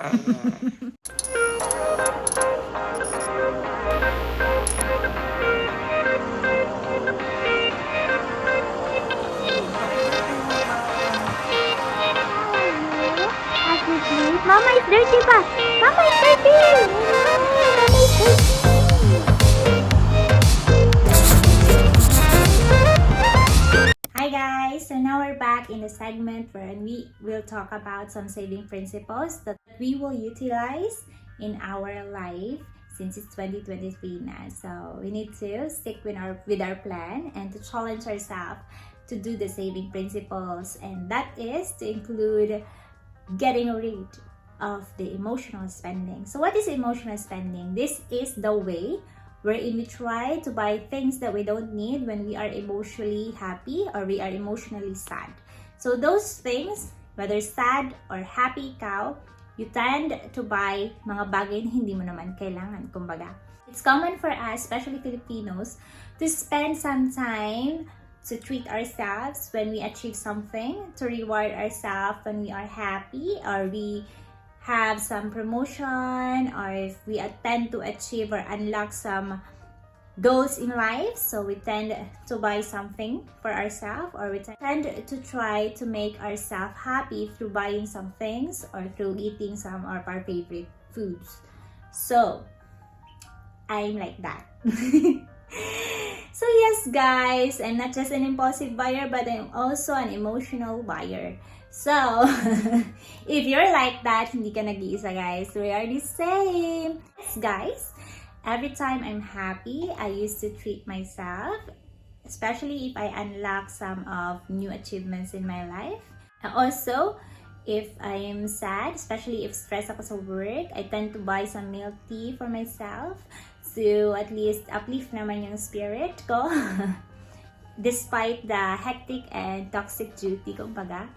Mama is dirty pa! Mama is dirty! Mama is dirty! Hi guys! So now we're back in the segment where we will talk about some saving principles that we will utilize in our life since it's 2023 na. So we need to stick with our plan and to challenge ourselves to do the saving principles, and that is to include getting rid of the emotional spending. So what is emotional spending? This is the way wherein we try to buy things that we don't need when we are emotionally happy or we are emotionally sad. So those things, whether sad or happy ikaw, you tend to buy mga bagay na hindi mo naman kailangan, kumbaga. It's common for us, especially Filipinos, to spend some time to treat ourselves when we achieve something, to reward ourselves when we are happy or we have some promotion, or if we tend to achieve or unlock some goals in life. So we tend to buy something for ourselves, or we tend to try to make ourselves happy through buying some things or through eating some of our favorite foods. So I'm like that. So yes guys, I'm not just an impulsive buyer, but I'm also an emotional buyer. So, if you're like that, hindi ka nag-iisa guys. We are the same. Yes guys, every time I'm happy, I used to treat myself, especially if I unlock some of new achievements in my life. And also, if I'm sad, especially if stressed ako sa work, I tend to buy some milk tea for myself to at least uplift naman yung spirit ko despite the hectic and toxic duty, kumbaga.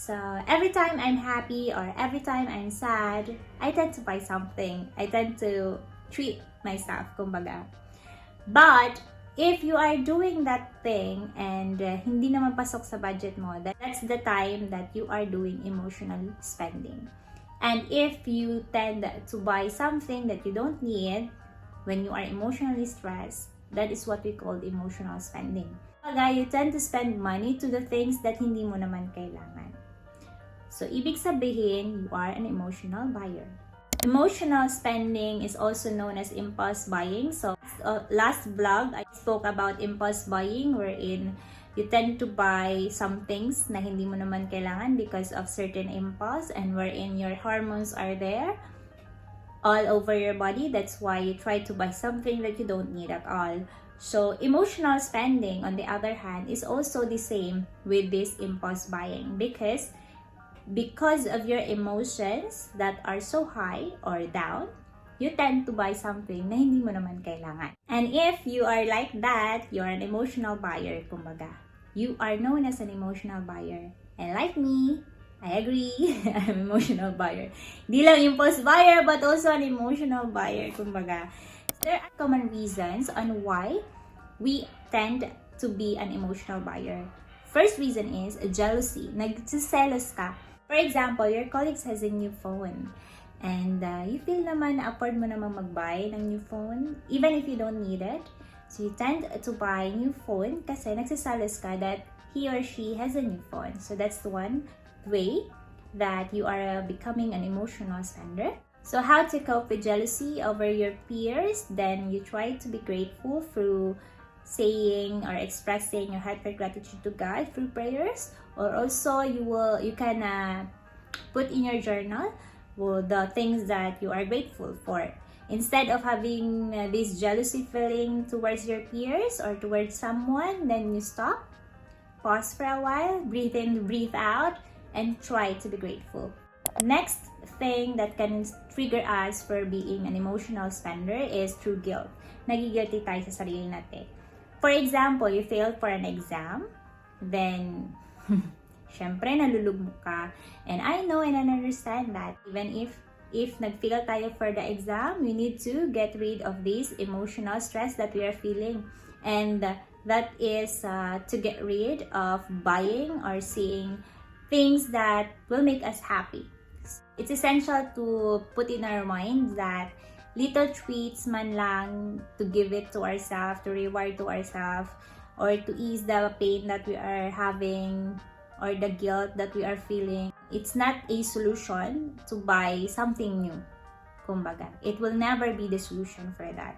So, every time I'm happy or every time I'm sad, I tend to buy something. I tend to treat myself, kumbaga. But, if you are doing that thing and hindi naman pasok sa budget mo, that's the time that you are doing emotional spending. And if you tend to buy something that you don't need when you are emotionally stressed, that is what we call emotional spending. Kumbaga, you tend to spend money to the things that hindi mo naman kailangan. So, ibig sabihin, you are an emotional buyer. Emotional spending is also known as impulse buying. So, last vlog, I spoke about impulse buying wherein you tend to buy some things na hindi mo naman kailangan because of certain impulse, and wherein your hormones are there all over your body. That's why you try to buy something that you don't need at all. So, emotional spending, on the other hand, is also the same with this impulse buying because of your emotions that are so high or down, you tend to buy something na hindi mo naman kailangan. And if you are like that, you're an emotional buyer, kumbaga. You are known as an emotional buyer. And like me, I agree, I'm an emotional buyer. Di lang impulse buyer, but also an emotional buyer, kumbaga. There are common reasons on why we tend to be an emotional buyer. First reason is jealousy. Nagsiselos ka. For example, your colleagues has a new phone and you feel naman na afford mo naman mag-buy ng new phone even if you don't need it. So you tend to buy new phone kasi nagsiselos ka that he or she has a new phone. So that's the one way that you are becoming an emotional spender. So how to cope with jealousy over your peers? Then you try to be grateful through saying or expressing your heartfelt gratitude to God through prayers, or also you can put in your journal the things that you are grateful for. Instead of having this jealousy feeling towards your peers or towards someone, then you stop, pause for a while, breathe in, breathe out, and try to be grateful. Next thing that can trigger us for being an emotional spender is through guilt. Nagigilty tayo sa sarili natin. For example, you failed for an exam, then, syempre, nalulugmok ka. And I know and I understand that even if nag-fail tayo for the exam, we need to get rid of this emotional stress that we are feeling. And that is to get rid of buying or seeing things that will make us happy. treats. It's essential to put in our mind that little treats man lang, to give it to ourselves, to reward to ourselves, or to ease the pain that we are having or the guilt that we are feeling. It's not a solution to buy something new. Kumbaga, it will never be the solution for that.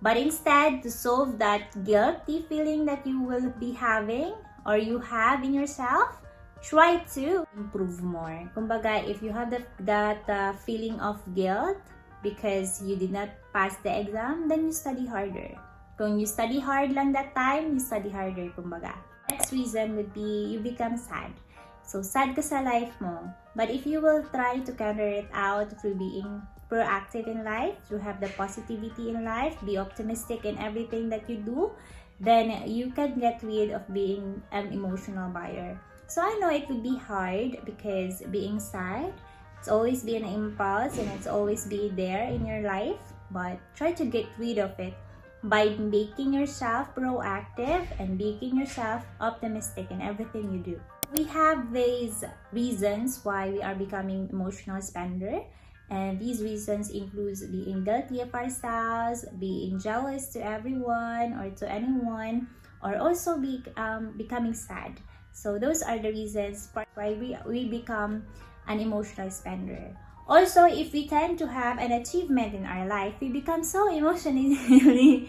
But instead, to solve that guilty feeling that you will be having or you have in yourself, try to improve more. Kumbaga, if you have that feeling of guilt because you did not pass the exam, then you study harder. Kung you study hard lang that time, you study harder, kumbaga. Next reason would be you become sad. So, sad ka sa life mo. But if you will try to counter it out through being proactive in life, to have the positivity in life, be optimistic in everything that you do, then you can get rid of being an emotional buyer. So I know it would be hard because being sad, it's always be an impulse and it's always be there in your life, but try to get rid of it by making yourself proactive and making yourself optimistic in everything you do. We have these reasons why we are becoming emotional spender. And these reasons include being guilty of ourselves, being jealous to everyone or to anyone, or also becoming sad. So those are the reasons why we become an emotional spender. Also, if we tend to have an achievement in our life, we become so emotionally,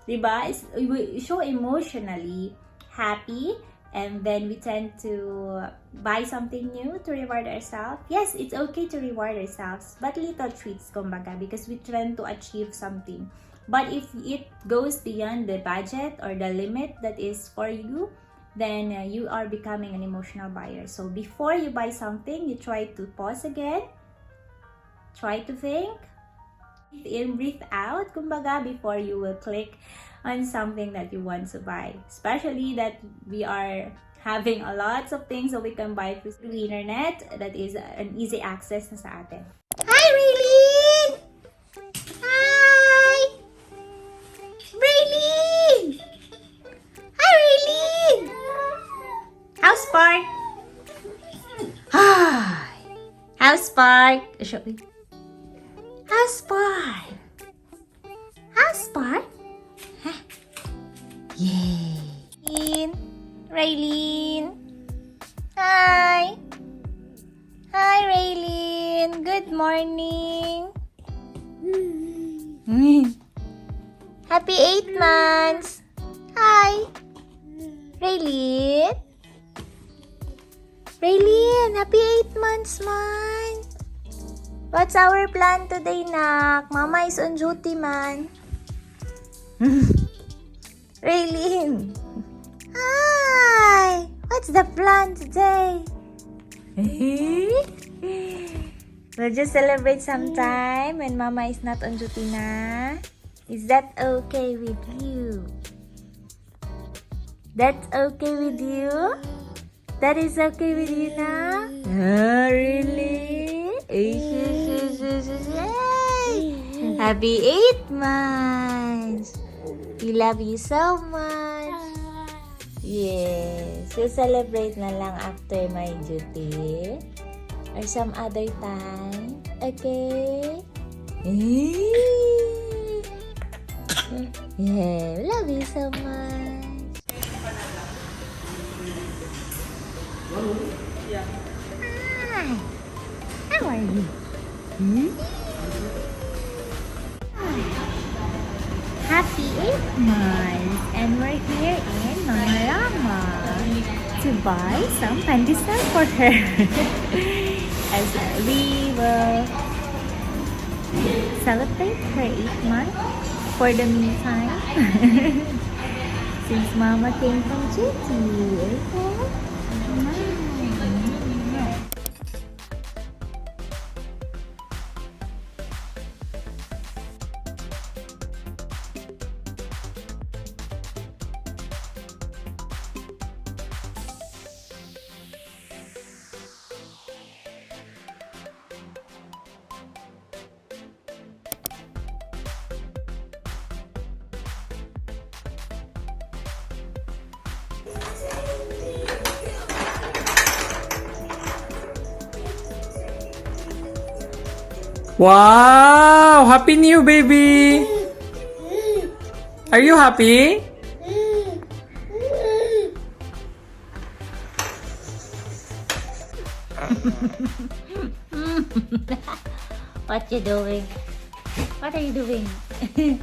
diba? So emotionally happy. And then we tend to buy something new to reward ourselves. Yes, it's okay to reward ourselves, but little treats, kumbaga, because we tend to achieve something. But if it goes beyond the budget or the limit that is for you, then you are becoming an emotional buyer. So before you buy something, you try to pause again, try to think, breathe in, breathe out, kumbaga, before you will click on something that you want to buy. Especially that we are having a lot of things that we can buy through the internet that is an easy access na sa atin. Hi, Raelynn! Hi! Raelynn! Hi, Raelynn! How's Spark? Hi! How's Spark? Show me. How's Spark? How's Spark? Huh? Yay! Raelynn! Hi! Hi, Raelynn! Good morning! Happy 8 months! Hi! Raelynn! Raelynn! Happy 8 months, man! What's our plan today, nak? Mama is on duty, man. Raelynn! Hi! What's the plan today? We'll just celebrate sometime when Mama is not on duty na. Is that okay with you? That's okay with you? That is okay with you na? Really? Happy 8 months! We love you so much. Yes. We'll celebrate na lang after my duty. Or some other time. Okay? Yeah. We love you so much. Hi. How are you? Happy 8 months, and we're here in Manorama to buy some pandesal for her. As we will celebrate her 8 months for the meantime. Since Mama came from duty. Okay? Wow! Happy New baby! Are you happy? What you doing? What are you doing?